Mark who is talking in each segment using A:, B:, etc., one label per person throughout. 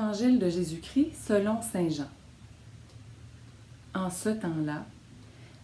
A: Évangile de Jésus-Christ selon saint Jean. En ce temps-là,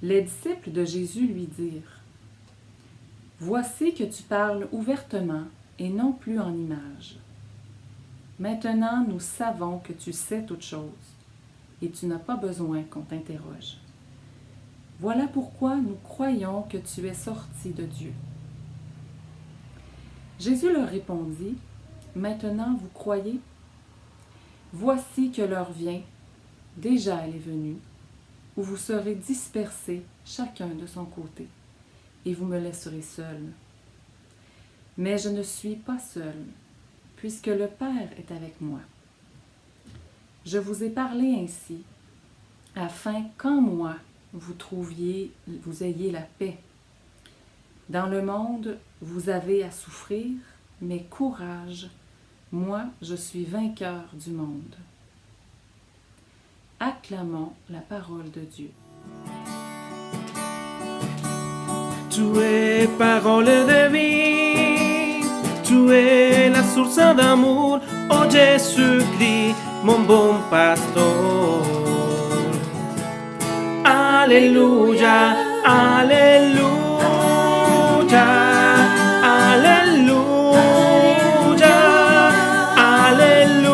A: les disciples de Jésus lui dirent : « Voici que tu parles ouvertement et non plus en images. Maintenant, nous savons que tu sais toutes choses et tu n'as pas besoin qu'on t'interroge. Voilà pourquoi nous croyons que tu es sorti de Dieu. » Jésus leur répondit : « Maintenant vous croyez ? Voici que l'heure vient, déjà elle est venue, où vous serez dispersés chacun de son côté, et vous me laisserez seul. Mais je ne suis pas seul, puisque le Père est avec moi. Je vous ai parlé ainsi, afin qu'en moi vous ayez la paix. Dans le monde, vous avez à souffrir, mais courage, moi je suis vainqueur du monde. Acclamons la parole de Dieu.
B: Tu es parole de vie, tu es la source d'amour, oh Jésus-Christ, mon bon pasteur. Alléluia, alléluia, alléluia, alléluia.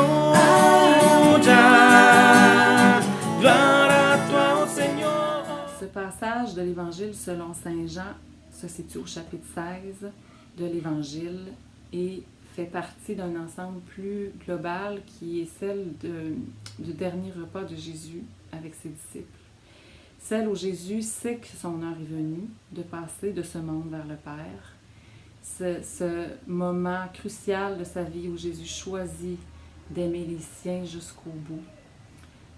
B: Gloire à toi, oh Seigneur.
A: Ce passage de l'Évangile selon saint Jean se situe au chapitre 16 de l'Évangile et fait partie d'un ensemble plus global qui est celle du dernier repas de Jésus avec ses disciples. Celle où Jésus sait que son heure est venue de passer de ce monde vers le Père. Ce moment crucial de sa vie où Jésus choisit d'aimer les siens jusqu'au bout.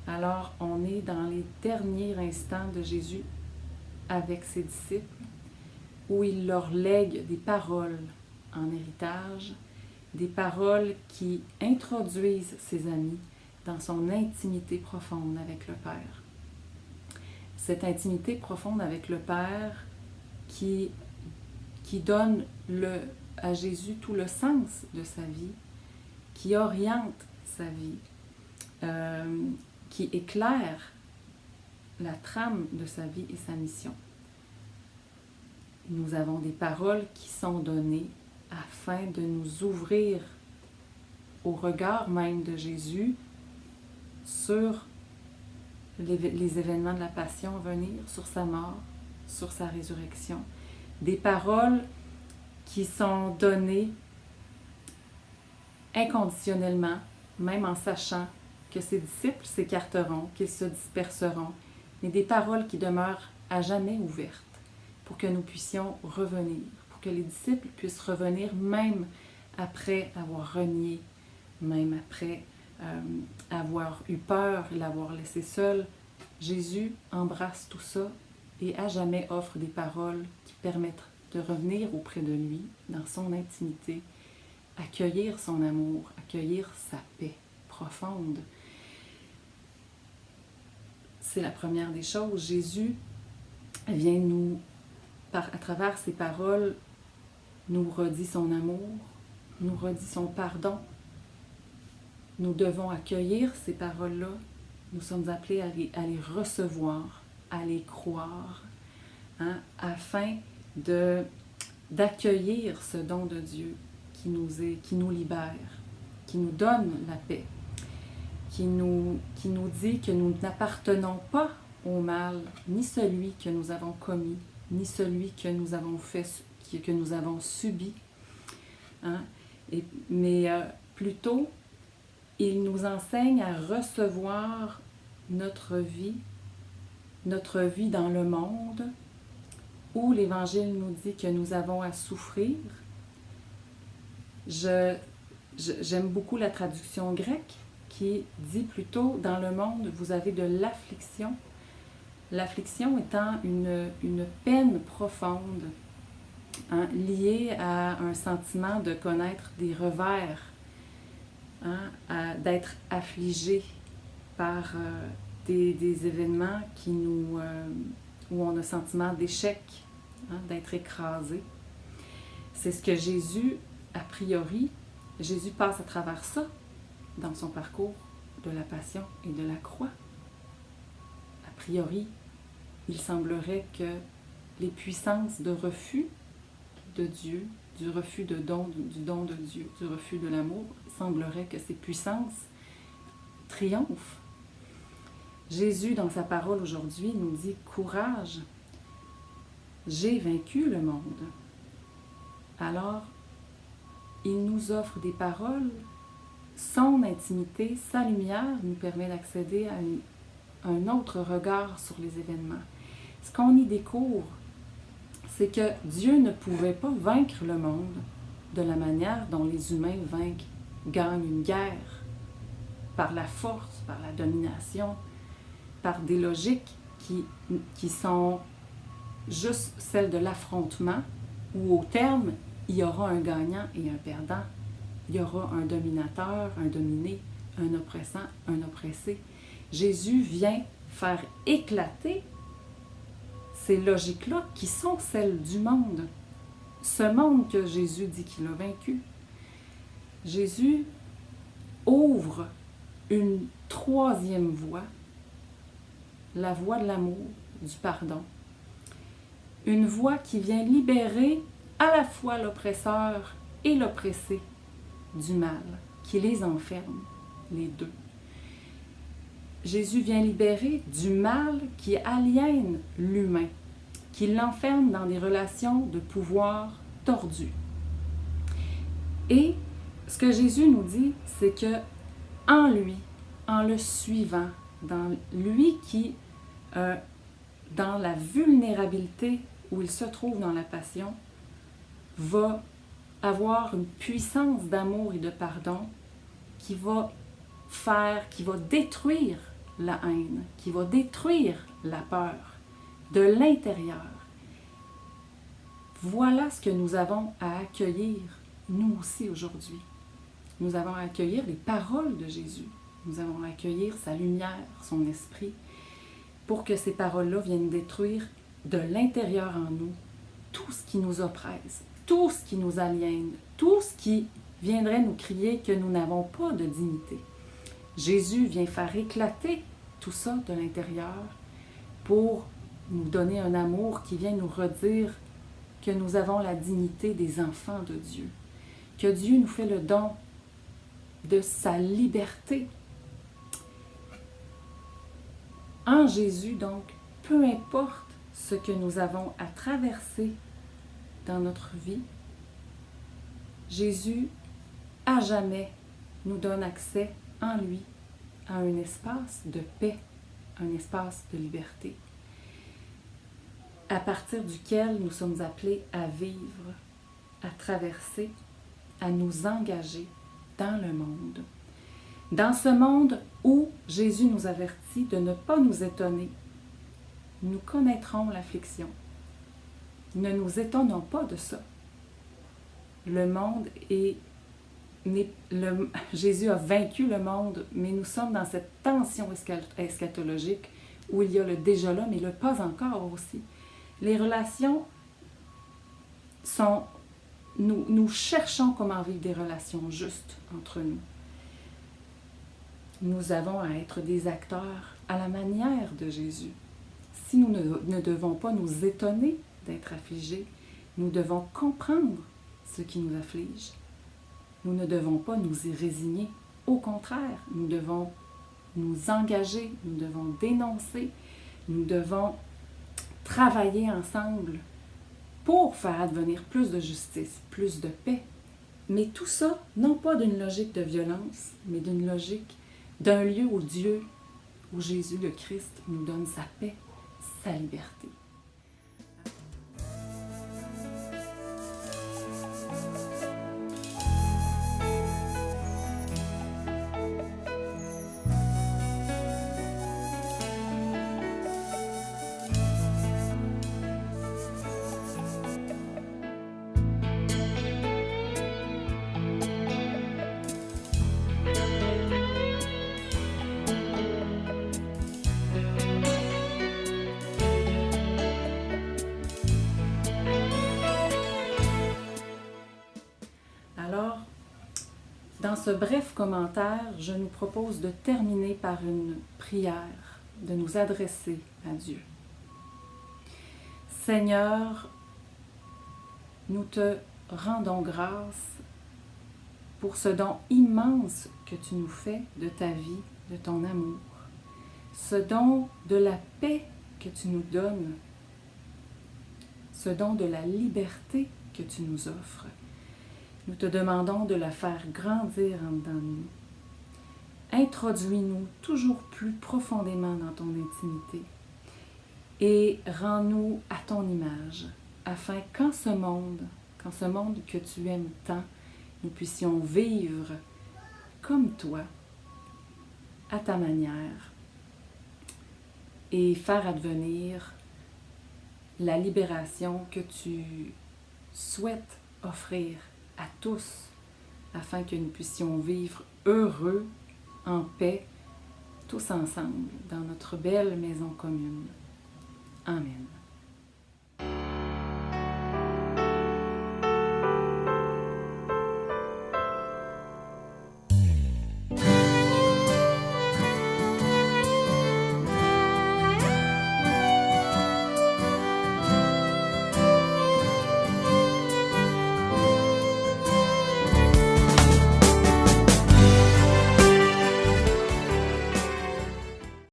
A: Alors, on est dans les derniers instants de Jésus avec ses disciples, où il leur lègue des paroles en héritage, des paroles qui introduisent ses amis dans son intimité profonde avec le Père. Cette intimité profonde avec le Père qui donne à Jésus tout le sens de sa vie, qui oriente sa vie, qui éclaire la trame de sa vie et sa mission. Nous avons des paroles qui sont données afin de nous ouvrir au regard même de Jésus sur les événements de la Passion à venir, sur sa mort, sur sa résurrection. Des paroles qui sont données inconditionnellement, même en sachant que ses disciples s'écarteront, qu'ils se disperseront, mais des paroles qui demeurent à jamais ouvertes pour que nous puissions revenir, pour que les disciples puissent revenir même après avoir renié, même après avoir eu peur, l'avoir laissé seul. Jésus embrasse tout ça et à jamais offre des paroles qui permettent de revenir auprès de lui, dans son intimité, accueillir son amour, accueillir sa paix profonde. C'est la première des choses. Jésus vient à travers ses paroles, nous redit son amour, nous redit son pardon. Nous devons accueillir ces paroles-là. Nous sommes appelés à les recevoir, à les croire, afin d'accueillir ce don de Dieu qui nous libère, qui nous donne la paix, qui nous dit que nous n'appartenons pas au mal, ni celui que nous avons commis, ni celui que nous avons fait, que nous avons subi, mais plutôt, il nous enseigne à recevoir notre vie dans le monde, où l'Évangile nous dit que nous avons à souffrir. J'aime beaucoup la traduction grecque qui dit plutôt « dans le monde, vous avez de l'affliction ». L'affliction étant une peine profonde, liée à un sentiment de connaître des revers, d'être affligé par des événements où on a le sentiment d'échec, d'être écrasé. C'est ce que Jésus, a priori, Jésus passe à travers ça dans son parcours de la passion et de la croix. A priori, il semblerait que les puissances de refus de Dieu, du refus du don de Dieu, du refus de l'amour, il semblerait que ces puissances triomphent. Jésus, dans sa parole aujourd'hui, nous dit « Courage, j'ai vaincu le monde ». Alors, il nous offre des paroles, son intimité, sa lumière nous permet d'accéder à un autre regard sur les événements. Ce qu'on y découvre, c'est que Dieu ne pouvait pas vaincre le monde de la manière dont les humains gagnent une guerre, par la force, par la domination, par des logiques qui sont juste celles de l'affrontement, où au terme, il y aura un gagnant et un perdant. Il y aura un dominateur, un dominé, un oppressant, un oppressé. Jésus vient faire éclater ces logiques-là qui sont celles du monde. Ce monde que Jésus dit qu'il a vaincu. Jésus ouvre une troisième voie, la voie de l'amour, du pardon. Une voie qui vient libérer à la fois l'oppresseur et l'oppressé du mal, qui les enferme, les deux. Jésus vient libérer du mal qui aliène l'humain, qui l'enferme dans des relations de pouvoir tordues. Et ce que Jésus nous dit, c'est que en lui, en le suivant, dans lui qui, dans la vulnérabilité où il se trouve dans la passion, va avoir une puissance d'amour et de pardon qui va détruire la haine, qui va détruire la peur de l'intérieur. Voilà ce que nous avons à accueillir, nous aussi aujourd'hui. Nous avons à accueillir les paroles de Jésus. Nous avons à accueillir sa lumière, son esprit, pour que ces paroles-là viennent détruire de l'intérieur en nous tout ce qui nous oppresse, tout ce qui nous aliène, tout ce qui viendrait nous crier que nous n'avons pas de dignité. Jésus vient faire éclater tout ça de l'intérieur pour nous donner un amour qui vient nous redire que nous avons la dignité des enfants de Dieu, que Dieu nous fait le don de sa liberté. En Jésus, donc, peu importe ce que nous avons à traverser dans notre vie, Jésus, à jamais, nous donne accès en lui à un espace de paix, un espace de liberté, à partir duquel nous sommes appelés à vivre, à traverser, à nous engager dans le monde. Dans ce monde où Jésus nous avertit de ne pas nous étonner, nous connaîtrons l'affliction. Ne nous étonnons pas de ça. Le monde Jésus a vaincu le monde, mais nous sommes dans cette tension eschatologique où il y a le déjà là, mais le pas encore aussi. Les relations sont... Nous cherchons comment vivre des relations justes entre nous. Nous avons à être des acteurs à la manière de Jésus. Si nous ne devons pas nous étonner d'être affligés, nous devons comprendre ce qui nous afflige. Nous ne devons pas nous y résigner. Au contraire, nous devons nous engager, nous devons dénoncer, nous devons travailler ensemble pour faire advenir plus de justice, plus de paix. Mais tout ça, non pas d'une logique de violence, mais d'une logique d'un lieu où Dieu, où Jésus le Christ nous donne sa paix, sa liberté. Dans ce bref commentaire, je nous propose de terminer par une prière, de nous adresser à Dieu. Seigneur, nous te rendons grâce pour ce don immense que tu nous fais de ta vie, de ton amour, ce don de la paix que tu nous donnes, ce don de la liberté que tu nous offres. Nous te demandons de la faire grandir en dedans de nous. Introduis-nous toujours plus profondément dans ton intimité et rends-nous à ton image, afin qu'en ce monde que tu aimes tant, nous puissions vivre comme toi, à ta manière, et faire advenir la libération que tu souhaites offrir à tous, afin que nous puissions vivre heureux, en paix, tous ensemble, dans notre belle maison commune. Amen.